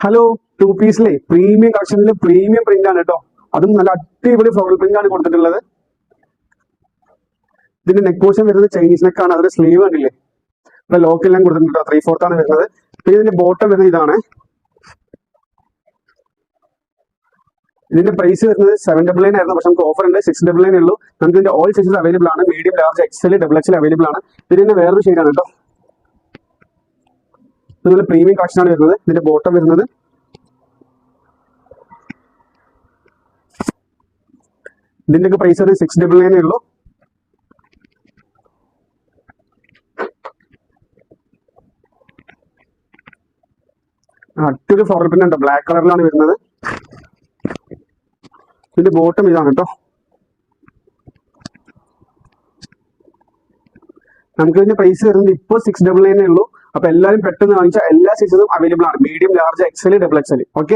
Hello, two പീസിലെ premium കളക്ഷനിലെ premium print ആണ് കേട്ടോ. അതും നല്ല അടിപൊളി ഫ്ലോറൽ പ്രിന്റ് ആണ് കൊടുത്തിട്ടുള്ളത്. ഇതിന്റെ നെക്ക് പോർഷൻ വരുന്നത് ചൈനീസ് നെക്ക് ആണ്. അതിന്റെ സ്ലീവ് കണ്ടില്ലേ, ഇവിടെ ലോക്കെല്ലാം കൊടുത്തിട്ടുണ്ട്. 3/4 ആണ് വരുന്നത്. പിന്നെ ഇതിന്റെ ബോട്ടം വരുന്നത് ഇതാണ്. ഇതിന്റെ പ്രൈസ് വരുന്നത് 799 ആയിരുന്നു. പക്ഷെ നമുക്ക് ഓഫർ ഉണ്ട്, 699 ഉള്ളൂ. നമുക്ക് ഇതിന്റെ ഓൾ സൈസസ് അവൈലബിൾ ആണ്. Medium, large, XL, double XL available ആണ്. ഇതിന്റെ വേറൊരു ഷെയ്ഡാണ് കേട്ടോ. ഇതുപോലെ പ്രീമിയം കളക്ഷൻ ആണ് വരുന്നത്. ഇതിന്റെ ബോട്ടം വരുന്നത് ഇതിന്റെയൊക്കെ പ്രൈസ് ഒരു 699 ഉള്ളൂ. അടിപൊളി ഫ്ലോറൽ പ്രിന്റ് ഉണ്ട്, ബ്ലാക്ക് കളറിലാണ് വരുന്നത്. ഇതിന്റെ ബോട്ടം ഇതാണ് കേട്ടോ. നമുക്ക് ഇതിന്റെ പ്രൈസ് വരുന്നത് ഇപ്പോൾ 699 ഉള്ളൂ. അപ്പൊ എല്ലാവരും പെട്ടെന്ന് വാങ്ങിച്ചാൽ എല്ലാ സൈസസും അവൈലബിൾ ആണ്. Medium, large, XL, double XL. Okay.